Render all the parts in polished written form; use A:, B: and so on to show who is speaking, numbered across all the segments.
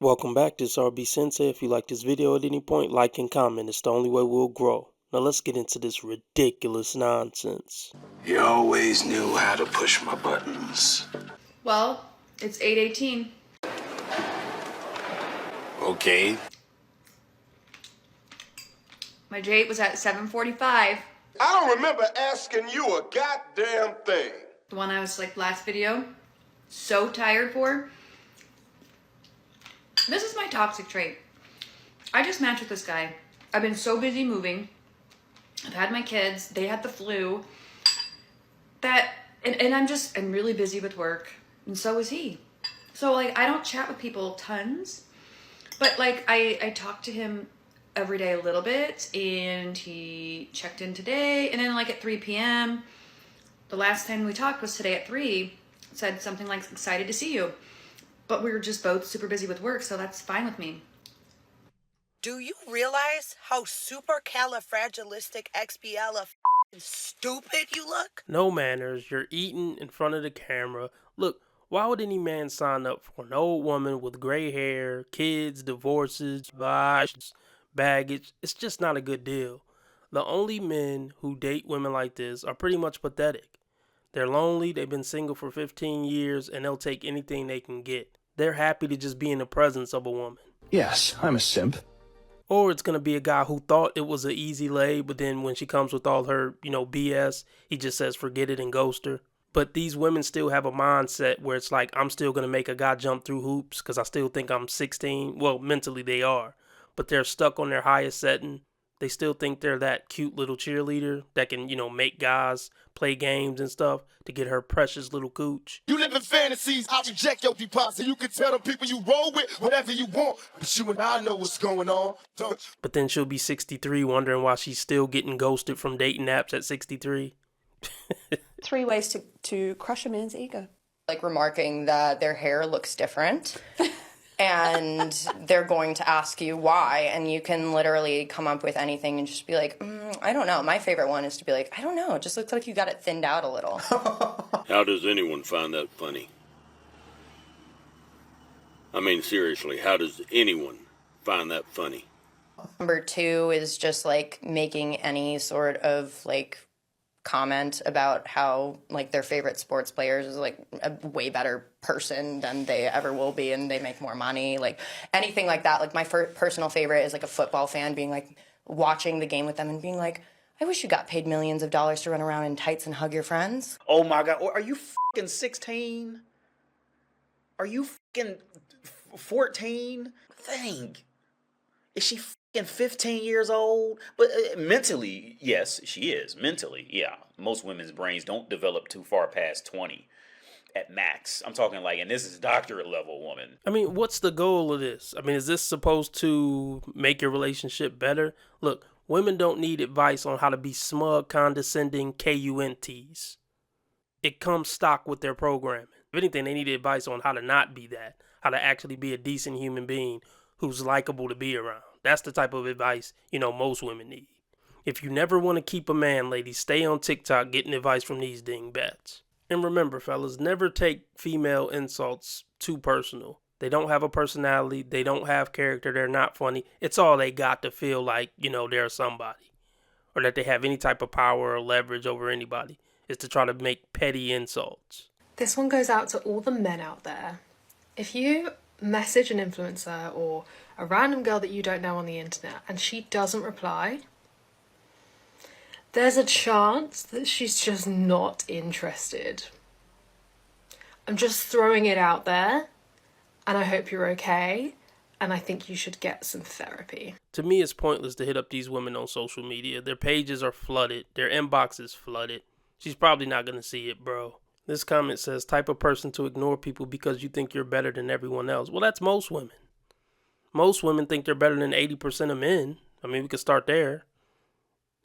A: Welcome back, this is RB Sensei. If you like this video at any point, like and comment. It's the only way we'll grow. Now let's get into this ridiculous nonsense.
B: You always knew how to push my buttons.
C: Well, it's 8:18.
B: Okay.
C: My date was at 7:45.
D: I don't remember asking you a goddamn thing.
C: The one I was like last video, so tired for. This is my toxic trait. I just match with this guy. I've been so busy moving. I've had my kids. They had the flu. And I'm really busy with work. And so is he. So like, I don't chat with people tons. But like, I talk to him every day a little bit. And he checked in today. And then like at 3 p.m., the last time we talked was today at 3. Said something like, excited to see you. But we were just both super busy with work, so that's fine with me.
E: Do you realize how supercalifragilisticexpialidocious stupid you look?
A: No manners, you're eating in front of the camera. Look, why would any man sign up for an old woman with gray hair, kids, divorces, baggage? It's just not a good deal. The only men who date women like this are pretty much pathetic. They're lonely, they've been single for 15 years, and they'll take anything they can get. They're happy to just be in the presence of a woman.
B: Yes, I'm a simp.
A: Or it's going to be a guy who thought it was an easy lay, but then when she comes with all her, BS, he just says forget it and ghost her. But these women still have a mindset where it's like, I'm still going to make a guy jump through hoops because I still think I'm 16. Well, mentally they are. But they're stuck on their highest setting. They still think they're that cute little cheerleader that can, make guys play games and stuff to get her precious little cooch.
D: You live in fantasies, I reject your deposit. You can tell the people you roll with whatever you want, but you and I know what's going on.
A: But then she'll be 63 wondering why she's still getting ghosted from dating apps at 63.
F: 3 ways to crush a man's ego.
G: Like remarking that their hair looks different. And they're going to ask you why, and you can literally come up with anything and just be like, I don't know. My favorite one is to be like, I don't know. It just looks like you got it thinned out a little.
H: How does anyone find that funny? I mean, seriously, how does anyone find that funny?
G: Number 2 is just like making any sort of like comment about how like their favorite sports players is like a way better person than they ever will be and they make more money, like anything like that. Like my personal favorite is like a football fan being like watching the game with them and being like, I wish you got paid millions of dollars to run around in tights and hug your friends.
I: Oh my God, are you fucking 16? Are you fucking 14? Think. Is she fucking 15 years old? But mentally, yes, she is. Mentally, yeah. Most women's brains don't develop too far past 20 at max. I'm talking like, and this is doctorate level woman.
A: I mean, what's the goal of this? I mean, is this supposed to make your relationship better? Look, women don't need advice on how to be smug, condescending KUNTs. It comes stock with their programming. If anything, they need advice on how to not be that, how to actually be a decent human being who's likable to be around. That's the type of advice, most women need. If you never want to keep a man, ladies, stay on TikTok getting advice from these dingbats. And remember, fellas, never take female insults too personal. They don't have a personality. They don't have character. They're not funny. It's all they got to feel like, they're somebody. Or that they have any type of power or leverage over anybody. Is to try to make petty insults.
F: This one goes out to all the men out there. If you message an influencer or a random girl that you don't know on the internet and she doesn't reply, there's a chance that she's just not interested. I'm just throwing it out there, and I hope you're okay, and I think you should get some therapy.
A: To me, it's pointless to hit up these women on social media. Their pages are flooded. Their inbox is flooded. She's probably not going to see it, bro. This comment says, type of person to ignore people because you think you're better than everyone else. Well, that's most women. Most women think they're better than 80% of men. I mean, we could start there.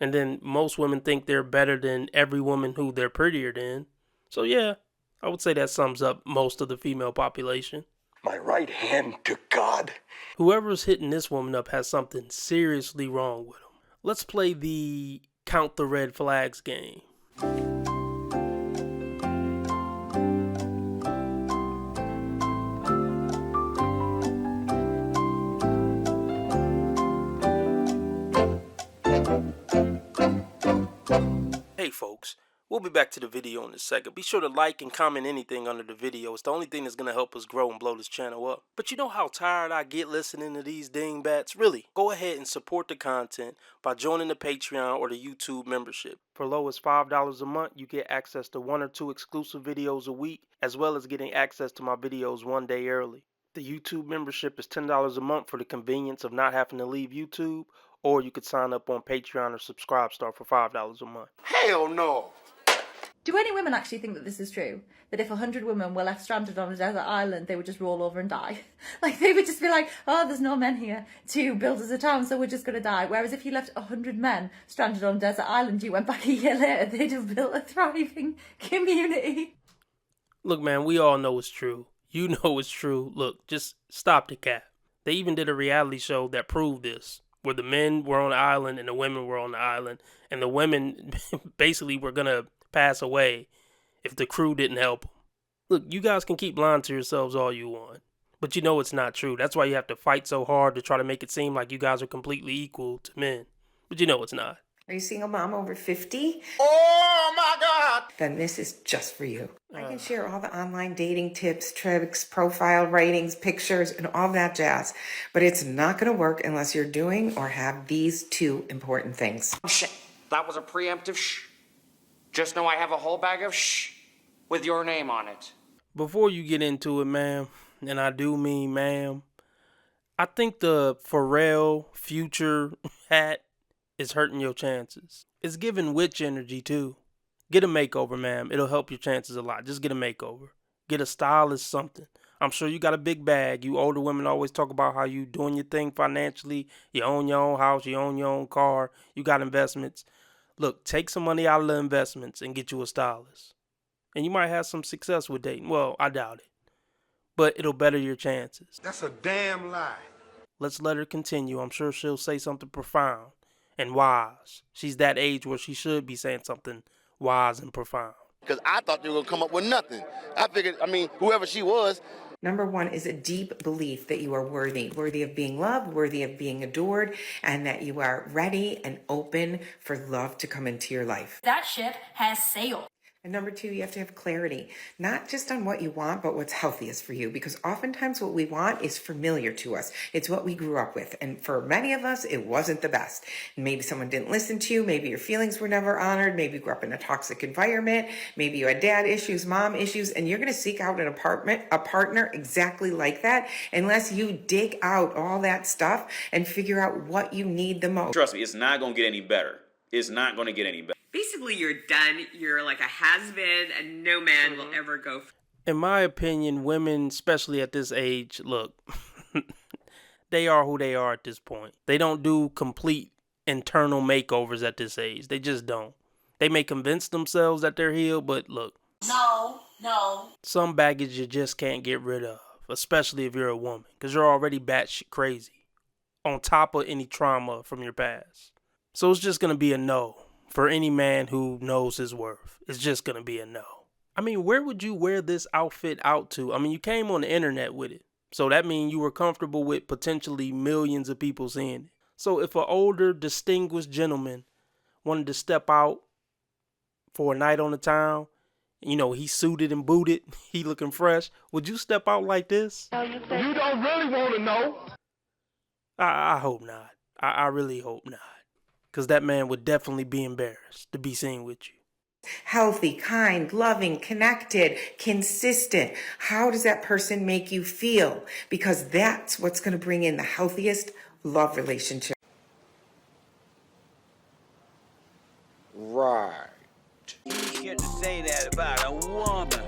A: And then most women think they're better than every woman who they're prettier than. So yeah, I would say that sums up most of the female population.
D: My right hand to God.
A: Whoever's hitting this woman up has something seriously wrong with them. Let's play the count the red flags game. We'll be back to the video in a second. Be sure to like and comment anything under the video. It's the only thing that's going to help us grow and blow this channel up. But you know how tired I get listening to these dingbats? Really, go ahead and support the content by joining the Patreon or the YouTube membership. For low as $5 a month, you get access to 1 or 2 exclusive videos a week, as well as getting access to my videos 1 day early. The YouTube membership is $10 a month for the convenience of not having to leave YouTube, or you could sign up on Patreon or Subscribestar for $5 a month.
D: Hell no.
J: Do any women actually think that this is true? That if 100 women were left stranded on a desert island, they would just roll over and die? Like, they would just be like, oh, there's no men here to build us a town, so we're just going to die. Whereas if you left 100 men stranded on a desert island, you went back a year later, they'd have built a thriving community.
A: Look, man, we all know it's true. You know it's true. Look, just stop the cap. They even did a reality show that proved this, where the men were on the island and the women were on the island, and the women basically were going to pass away if the crew didn't help them. Look, you guys can keep lying to yourselves all you want, but you know it's not true. That's why you have to fight so hard to try to make it seem like you guys are completely equal to men, but you know it's not.
K: Are you a single mom over 50?
D: Oh my God.
K: Then this is just for you. I can share all the online dating tips, tricks, profile ratings, pictures, and all that jazz. But it's not going to work unless you're doing or have these 2 important things.
L: Shit, that was a preemptive shh. Just know I have a whole bag of shh with your name on it.
A: Before you get into it, ma'am, and I do mean ma'am, I think the Pharrell Future hat is hurting your chances. It's giving witch energy too. Get a makeover, ma'am. It'll help your chances a lot. Just get a makeover. Get a stylist, something. I'm sure you got a big bag. You older women always talk about how you doing your thing financially. You own your own house. You own your own car. You got investments. Look, take some money out of the investments and get you a stylist. And you might have some success with dating. Well, I doubt it. But it'll better your chances.
D: That's a damn lie.
A: Let's let her continue. I'm sure she'll say something profound and wise. She's that age where she should be saying something wise and profound.
D: Because I thought they were going to come up with nothing. I figured, whoever she was.
K: Number 1 is a deep belief that you are worthy of being loved, worthy of being adored, and that you are ready and open for love to come into your life.
J: That ship has sailed.
K: And number 2, you have to have clarity, not just on what you want, but what's healthiest for you. Because oftentimes what we want is familiar to us. It's what we grew up with. And for many of us, it wasn't the best. Maybe someone didn't listen to you. Maybe your feelings were never honored. Maybe you grew up in a toxic environment. Maybe you had dad issues, mom issues, and you're going to seek out a partner exactly like that unless you dig out all that stuff and figure out what you need the most.
I: Trust me, it's not going to get any better. It's not going to get any better.
M: Basically, you're done. You're like a has-been, and no man will ever go.
A: In my opinion, women, especially at this age, look, they are who they are at this point. They don't do complete internal makeovers at this age. They just don't. They may convince themselves that they're healed, but look.
E: No.
A: Some baggage you just can't get rid of, especially if you're a woman, because you're already batshit crazy, on top of any trauma from your past. So it's just going to be a no. For any man who knows his worth, it's just going to be a no. I mean, where would you wear this outfit out to? I mean, you came on the internet with it. So that means you were comfortable with potentially millions of people seeing it. So if an older, distinguished gentleman wanted to step out for a night on the town, you know, he suited and booted, he looking fresh, would you step out like this?
D: You don't really want to know.
A: I hope not. I really hope not. Because that man would definitely be embarrassed to be seen with you.
K: Healthy, kind, loving, connected, consistent. How does that person make you feel? Because that's what's going to bring in the healthiest love relationship.
D: Right.
N: You get to say that about a woman.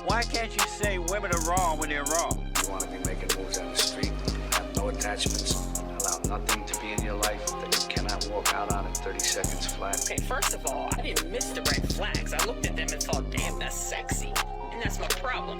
N: Why can't you say women are wrong when they're wrong?
B: You want to be making moves on the street, have no attachments, allow nothing to be in your life that you cannot walk out on in 30 seconds flat.
E: Okay, first of all, I didn't miss the red flags. I looked at them and thought, damn, that's sexy. And that's my problem.